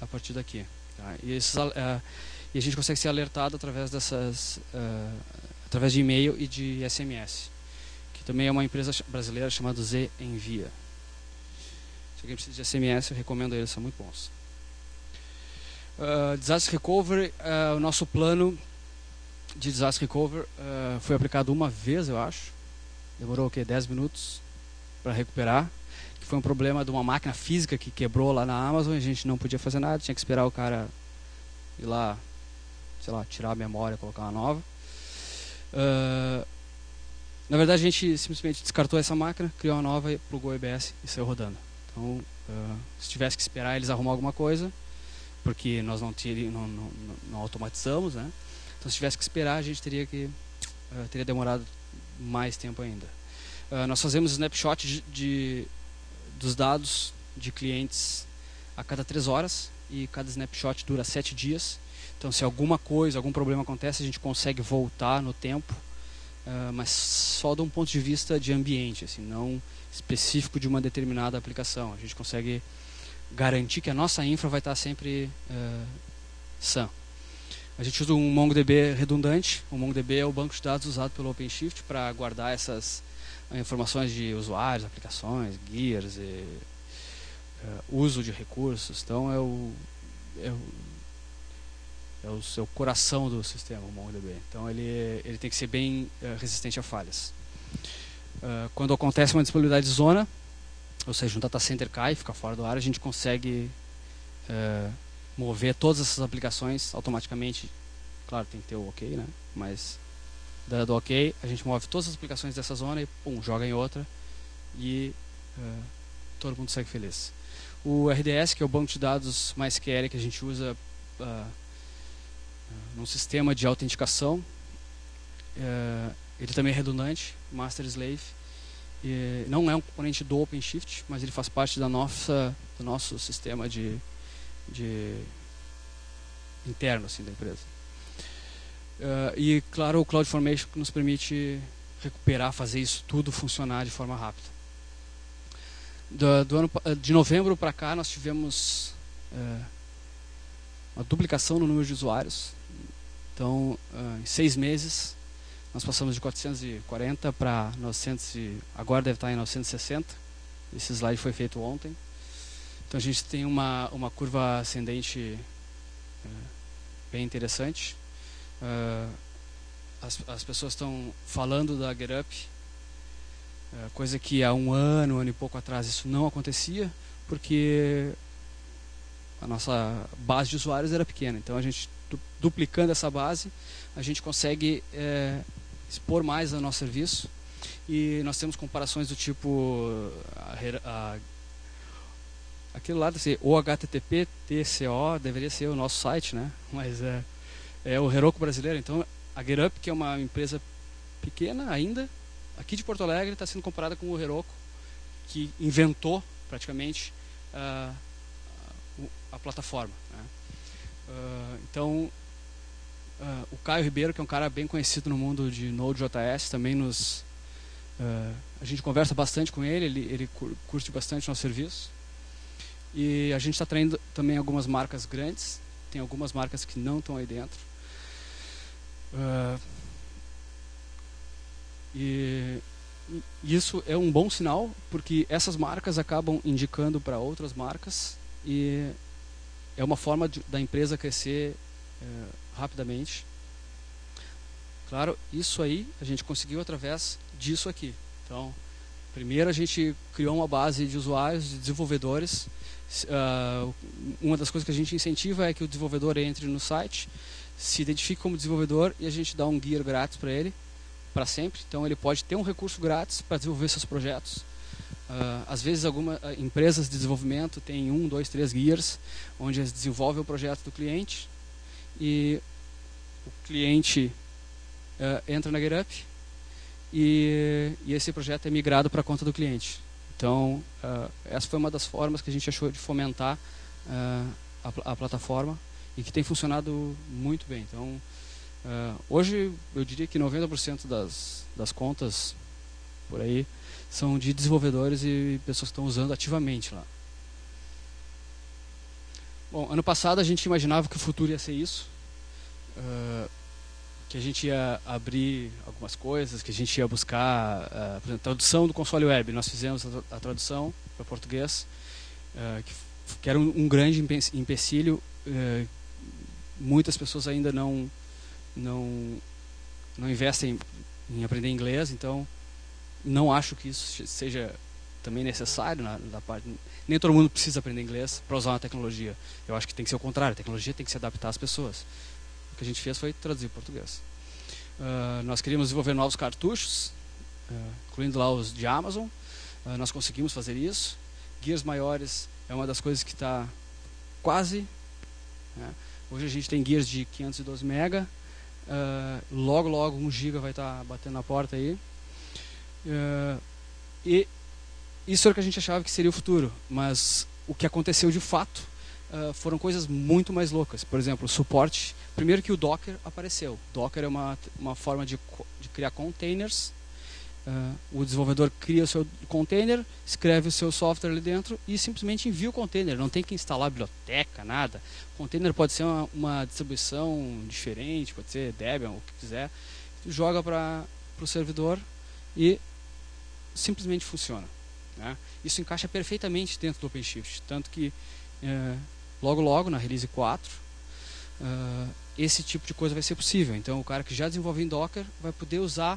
a partir daqui. Tá? E a gente consegue ser alertado através através de e-mail e de SMS, que também é uma empresa brasileira chamada Zenvia. Se alguém precisa de SMS, eu recomendo eles, são muito bons. Disaster Recovery, o nosso plano de Disaster Recovery foi aplicado uma vez, eu acho. Demorou 10 minutos para recuperar. Que foi um problema de uma máquina física que quebrou lá na Amazon. A gente não podia fazer nada, tinha que esperar o cara ir lá, sei lá, tirar a memória, colocar uma nova. Na verdade, a gente simplesmente descartou essa máquina, criou uma nova, plugou o EBS e saiu rodando. Então, se tivesse que esperar eles arrumar alguma coisa, porque nós não automatizamos, né? Então, se tivesse que esperar, a gente teria demorado mais tempo ainda. Nós fazemos snapshot dos dados de clientes a cada 3 horas, e cada snapshot dura 7 dias. Então, se alguma coisa, algum problema acontece, a gente consegue voltar no tempo, mas só de um ponto de vista de ambiente, assim, não específico de uma determinada aplicação. A gente consegue garantir que a nossa infra vai estar sempre sã. A gente usa um MongoDB redundante. O MongoDB é o banco de dados usado pelo OpenShift para guardar essas informações de usuários, aplicações, gears, uso de recursos. Então é o seu coração do sistema, o MongoDB. Então ele tem que ser bem resistente a falhas. Quando acontece uma disponibilidade de zona, ou seja, um data center cai, fica fora do ar, a gente consegue mover todas essas aplicações automaticamente. Claro, tem que ter o OK, né? Mas dado o OK, a gente move todas as aplicações dessa zona e joga em outra e todo mundo segue feliz. O RDS, que é o banco de dados MySQL que a gente usa num sistema de autenticação, ele também é redundante, master slave. Não é um componente do OpenShift, mas ele faz parte do nosso sistema de interno assim, da empresa. E, claro, o CloudFormation que nos permite recuperar, fazer isso tudo funcionar de forma rápida. De novembro para cá, nós tivemos uma duplicação no número de usuários. Então, em 6 meses, nós passamos de 440 para 900, agora deve estar em 960. Esse slide foi feito ontem. Então a gente tem uma curva ascendente bem interessante. As pessoas estão falando da GetUp, coisa que há um ano e pouco atrás isso não acontecia, porque a nossa base de usuários era pequena. Então a gente, duplicando essa base, a gente consegue expor mais o nosso serviço. E nós temos comparações do tipo aquilo lá, o HTTP, TCO, deveria ser o nosso site, né? Mas é o Heroku brasileiro. Então a GetUp, que é uma empresa pequena ainda, aqui de Porto Alegre, está sendo comparada com o Heroku, que inventou praticamente a plataforma, né? Então o Caio Ribeiro, que é um cara bem conhecido no mundo de Node.js, também a gente conversa bastante com ele curte bastante o nosso serviço. E a gente está atraindo também algumas marcas grandes, tem algumas marcas que não estão aí dentro. E isso é um bom sinal, porque essas marcas acabam indicando para outras marcas e é uma forma da empresa crescer rapidamente. Claro, isso aí a gente conseguiu através disso aqui. Então, primeiro a gente criou uma base de usuários, de desenvolvedores. Uma das coisas que a gente incentiva é que o desenvolvedor entre no site, se identifique como desenvolvedor e a gente dá um gear grátis para ele, para sempre. Então ele pode ter um recurso grátis para desenvolver seus projetos. Às vezes algumas empresas de desenvolvimento têm 1, 2, 3 gears, onde eles desenvolvem o projeto do cliente e o cliente entra na GetUp e esse projeto é migrado para a conta do cliente. Então, essa foi uma das formas que a gente achou de fomentar a plataforma e que tem funcionado muito bem. Então, hoje eu diria que 90% das contas por aí são de desenvolvedores e pessoas que estão usando ativamente lá. Bom, ano passado a gente imaginava que o futuro ia ser isso, que a gente ia abrir algumas coisas, que a gente ia buscar, por exemplo, tradução do console web. Nós fizemos a tradução para português, que era um grande empecilho. Muitas pessoas ainda não investem em aprender inglês, então não acho que isso seja também necessário na parte. Nem todo mundo precisa aprender inglês para usar uma tecnologia. Eu acho que tem que ser o contrário. A tecnologia tem que se adaptar às pessoas. O que a gente fez foi traduzir para português. Nós queríamos desenvolver novos cartuchos, incluindo lá os de Amazon. Nós conseguimos fazer isso. Gears maiores é uma das coisas que está quase. Né? Hoje a gente tem gears de 512 MB. Logo 1 GB vai estar batendo na porta aí. E isso era o que a gente achava que seria o futuro. Mas o que aconteceu de fato foram coisas muito mais loucas. Por exemplo, o suporte. Primeiro que o Docker apareceu. Docker é uma forma de criar containers. O desenvolvedor cria o seu container, escreve o seu software ali dentro e simplesmente envia o container. Não tem que instalar biblioteca, nada. O container pode ser uma distribuição diferente, pode ser Debian, o que quiser. Joga para o servidor e simplesmente funciona, né? Isso encaixa perfeitamente dentro do OpenShift. Tanto que logo na release 4 esse tipo de coisa vai ser possível. Então o cara que já desenvolve em Docker vai poder usar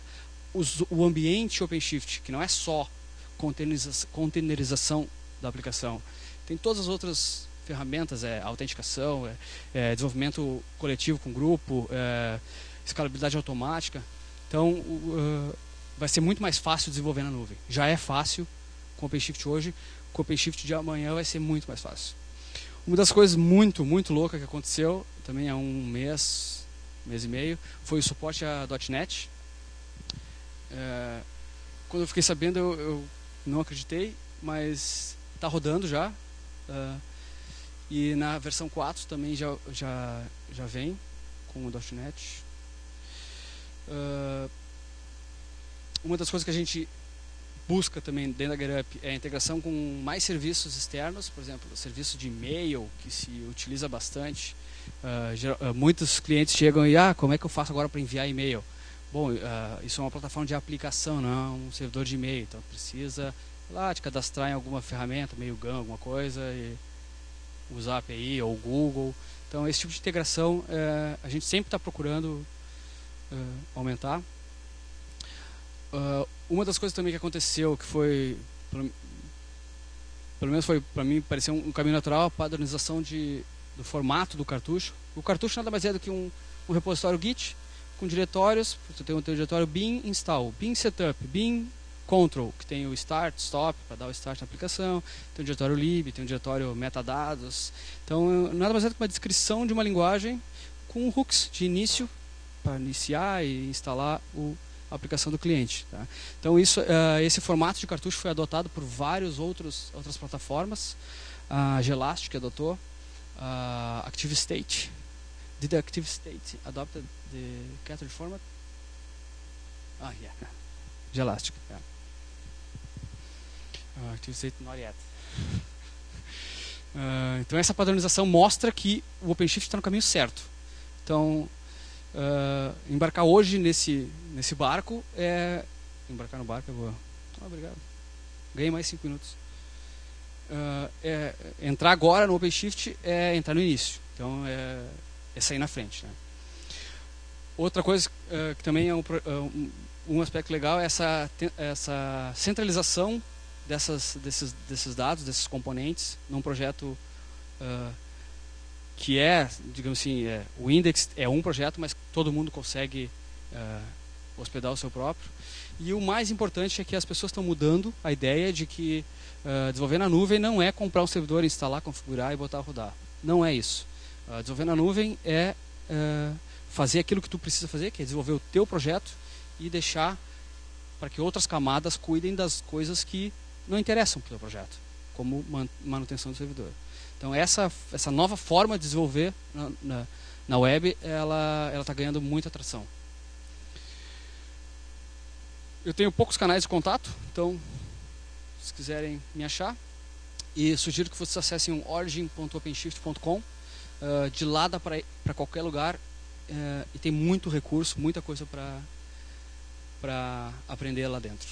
o ambiente OpenShift, que não é só containerização da aplicação. Tem todas as outras ferramentas, autenticação, desenvolvimento coletivo com grupo, escalabilidade automática. Então vai ser muito mais fácil desenvolver na nuvem. Já é fácil com o OpenShift hoje, com o OpenShift de amanhã vai ser muito mais fácil. Uma das coisas muito loucas que aconteceu, também há um mês e meio, foi o suporte a .NET. Quando eu fiquei sabendo, eu não acreditei, mas está rodando já. E na versão 4 também já vem com o .NET. Uma das coisas que a gente busca também dentro da GetUp é a integração com mais serviços externos, por exemplo, serviço de e-mail, que se utiliza bastante. Muitos clientes chegam e, como é que eu faço agora para enviar e-mail? Bom, isso é uma plataforma de aplicação, não é um servidor de e-mail, então precisa lá te cadastrar em alguma ferramenta, Mailgun, alguma coisa, e usar a API ou Google. Então esse tipo de integração a gente sempre está procurando aumentar. Uma das coisas também que aconteceu, que foi, pelo menos foi para mim, pareceu um caminho natural, a padronização do formato do cartucho. O cartucho nada mais é do que um repositório Git com diretórios. Você tem um diretório bin install, bin setup, bin control, que tem o start, stop, para dar o start na aplicação, tem um diretório lib, tem um diretório metadados. Então nada mais é do que uma descrição de uma linguagem com hooks de início para iniciar e instalar a aplicação do cliente, tá? Então esse formato de cartucho foi adotado por outras plataformas. A Gelastic adotou, a ActiveState. Did the ActiveState adopted the cartridge format? Yeah. Gelastic. Yeah. ActiveState not yet. Então essa padronização mostra que o OpenShift está no caminho certo. Então embarcar hoje nesse barco embarcar no barco é boa. Obrigado. Ganhei mais 5 minutos. Entrar agora no OpenShift é entrar no início. Então é sair na frente, né? Outra coisa que também é um aspecto legal é essa centralização desses dados, desses componentes, num projeto que digamos assim, o Index é um projeto, mas todo mundo consegue hospedar o seu próprio. E o mais importante é que as pessoas estão mudando a ideia de que desenvolver na nuvem não é comprar um servidor, instalar, configurar e botar a rodar. Não é isso. Desenvolver na nuvem é fazer aquilo que tu precisa fazer, que é desenvolver o teu projeto e deixar para que outras camadas cuidem das coisas que não interessam para o teu projeto, como manutenção do servidor. Então essa nova forma de desenvolver na web, ela está ganhando muita atração. Eu tenho poucos canais de contato, então se quiserem me achar, e sugiro que vocês acessem origin.openshift.com. De lá dá para ir para qualquer lugar, e tem muito recurso, muita coisa para aprender lá dentro.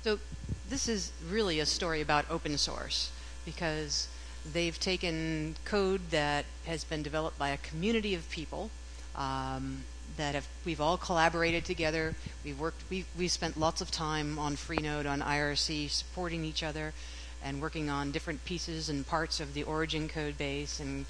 So this is really a story about open source, because they've taken code that has been developed by a community of people we've all collaborated together. We've spent lots of time on Freenode, on IRC, supporting each other and working on different pieces and parts of the Origin code base, and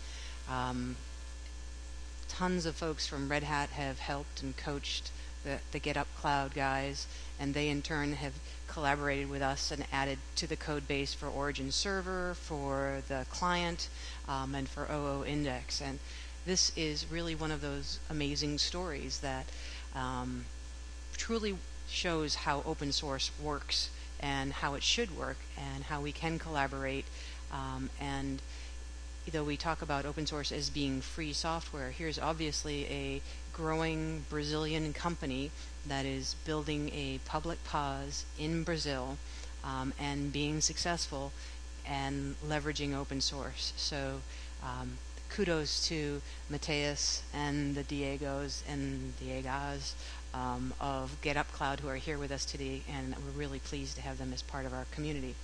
tons of folks from Red Hat have helped and coached the GitUp Cloud guys, and they in turn have collaborated with us and added to the code base for Origin Server, for the client, and for OO Index. And this is really one of those amazing stories that truly shows how open source works and how it should work and how we can collaborate. And though we talk about open source as being free software, here's obviously a growing Brazilian company that is building a public PaaS in Brazil and being successful and leveraging open source. So kudos to Mateus and the Diegos and Diegas of GetUp Cloud who are here with us today, and we're really pleased to have them as part of our community.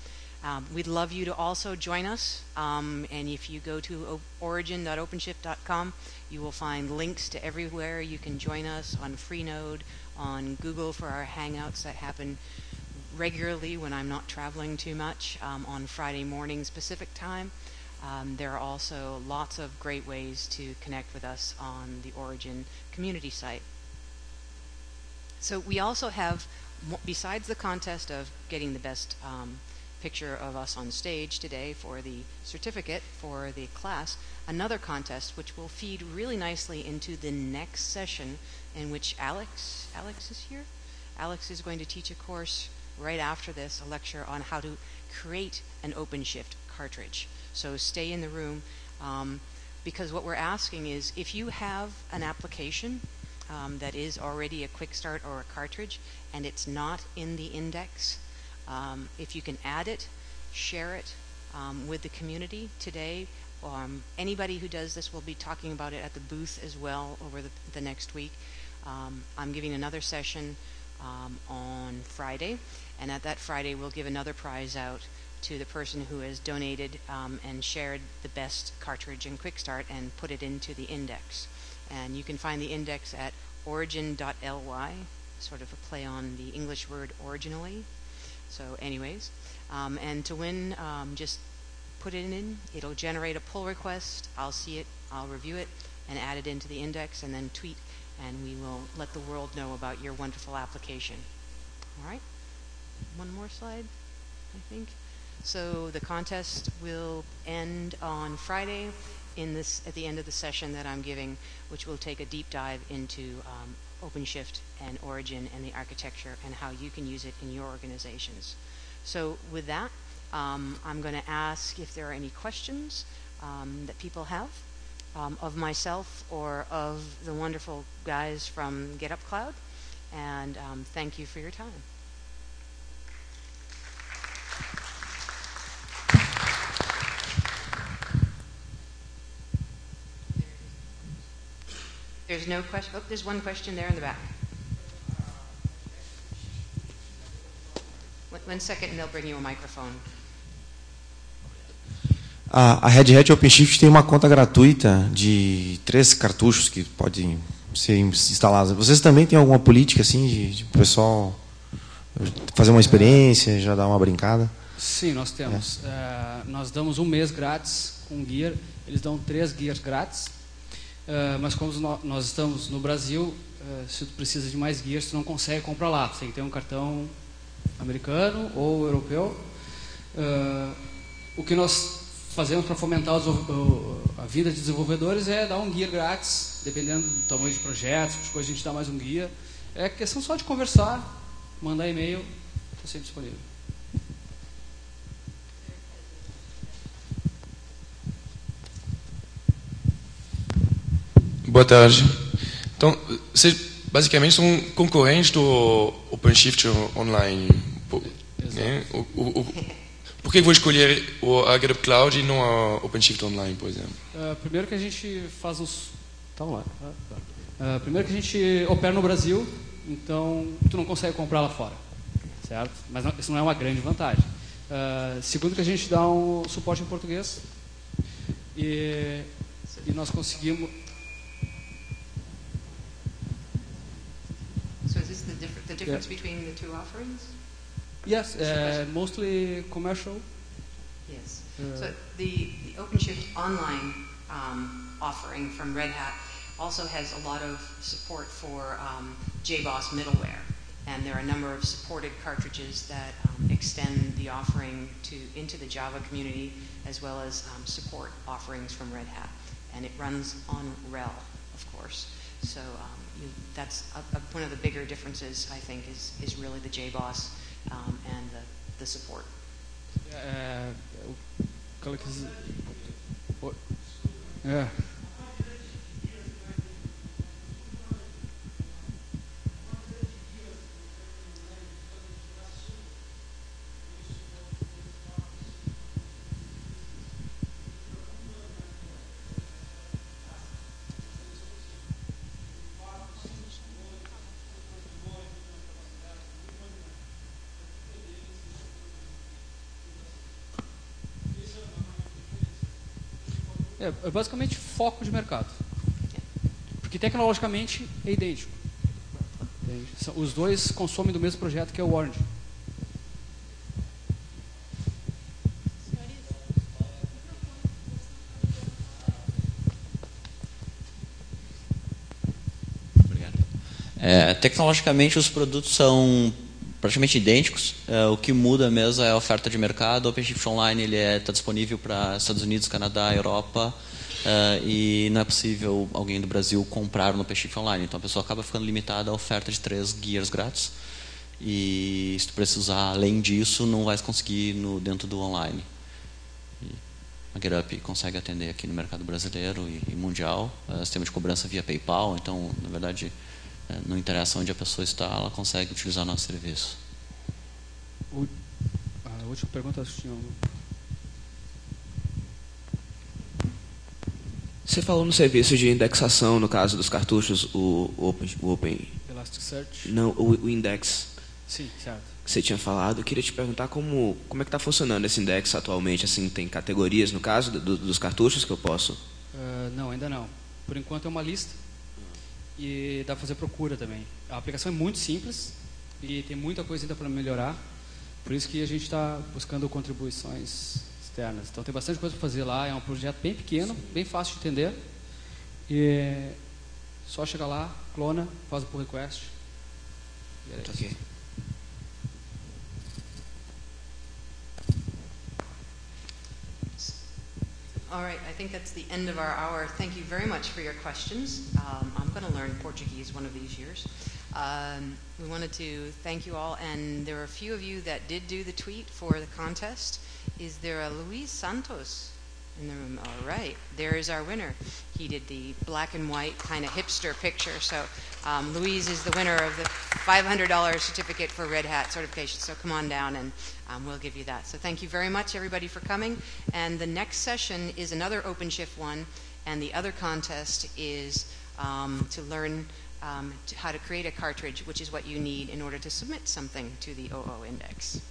We'd love you to also join us, and if you go to origin.openshift.com, you will find links to everywhere you can join us on Freenode, on Google for our Hangouts that happen regularly when I'm not traveling too much, on Friday mornings Pacific time. There are also lots of great ways to connect with us on the Origin community site. So we also have, besides the contest of getting the best picture of us on stage today for the certificate for the class, another contest which will feed really nicely into the next session in which Alex is here. Alex is going to teach a course right after this, a lecture on how to create an OpenShift cartridge. So stay in the room, because what we're asking is if you have an application that is already a quick start or a cartridge and it's not in the index, if you can add it, share it with the community today. Anybody who does this will be talking about it at the booth as well over the next week. I'm giving another session on Friday, and at that Friday we'll give another prize out to the person who has donated and shared the best cartridge in Quick Start and put it into the index. And you can find the index at origin.ly, sort of a play on the English word originally. So anyways, and to win, just put it in. It'll generate a pull request. I'll see it, I'll review it, and add it into the index, and then tweet, and we will let the world know about your wonderful application. All right? One more slide, I think. So the contest will end on Friday at the end of the session that I'm giving, which will take a deep dive into OpenShift and Origin and the architecture and how you can use it in your organizations. So with that, I'm going to ask if there are any questions that people have of myself or of the wonderful guys from GetUp Cloud, and thank you for your time. There's no question. Oh, there's one question there in the back. One second, and they'll bring you a microphone. A Red Hat OpenShift tem uma conta gratuita de 3 cartuchos que podem ser instalados. Vocês também têm alguma política assim de o pessoal fazer uma experiência, já dar uma brincada? Sim, nós temos. Nós damos um mês grátis com Gear. Eles dão 3 Gears grátis. Mas como nós estamos no Brasil, se tu precisa de mais Gears, tu não consegue comprar lá. Tu tem que ter um cartão americano ou europeu. O que nós fazemos para fomentar a vida de desenvolvedores é dar um Gear grátis, dependendo do tamanho de projetos, depois a gente dá mais um Gear. É questão só de conversar, mandar e-mail, está sempre disponível. Boa tarde. Então, vocês basicamente são concorrentes do OpenShift Online. Né? Por que vou escolher a GetUp Cloud e não a OpenShift Online, por exemplo? Primeiro que a gente faz os... Primeiro que a gente opera no Brasil, então tu não consegue comprar lá fora, certo? Mas isso não é uma grande vantagem. Segundo que a gente dá um suporte em português e nós conseguimos... So is this the difference between the two offerings? Yes, mostly commercial. Yes. So the OpenShift Online offering from Red Hat also has a lot of support for JBoss middleware, and there are a number of supported cartridges that extend the offering into the Java community, as well as support offerings from Red Hat, and it runs on RHEL, of course. So that's one of the bigger differences, I think, is really the JBoss and the support. É basicamente foco de mercado. Porque tecnologicamente é idêntico. Os dois consomem do mesmo projeto, que é o Orange. Obrigado. Tecnologicamente os produtos são praticamente idênticos. O que muda mesmo é a oferta de mercado. O OpenShift Online está disponível para Estados Unidos, Canadá, Europa, e não é possível alguém do Brasil comprar no OpenShift Online. Então a pessoa acaba ficando limitada à oferta de 3 gears grátis. E se tu precisar além disso, não vai conseguir dentro do online. E a GetUp consegue atender aqui no mercado brasileiro e mundial. Sistema de cobrança via PayPal, então na verdade não interessa onde a pessoa está, ela consegue utilizar o nosso serviço. A última pergunta, acho que tinha... Você falou no serviço de indexação, no caso dos cartuchos, o Open... Elasticsearch? Não, o Index. Sim, certo. Que você tinha falado. Eu queria te perguntar como é que está funcionando esse Index atualmente. Assim, tem categorias, no caso, dos cartuchos que eu posso? Não, ainda não. Por enquanto é uma lista. E dá para fazer procura também. A aplicação é muito simples e tem muita coisa ainda para melhorar. Por isso que a gente está buscando contribuições externas. Então tem bastante coisa para fazer lá. É um projeto bem pequeno, bem fácil de entender. E só chega lá, clona, faz o pull request. E era isso. Ok. All right, I think that's the end of our hour. Thank you very much for your questions. I'm going to learn Portuguese one of these years. We wanted to thank you all, and there are a few of you that did do the tweet for the contest. Is there a Luis Santos in the room? All right, there is our winner. He did the black and white kind of hipster picture. So Luis is the winner of the $500 certificate for Red Hat certification. So come on down and we'll give you that. So thank you very much, everybody, for coming. And the next session is another OpenShift one, and the other contest is to learn how to create a cartridge, which is what you need in order to submit something to the OO index.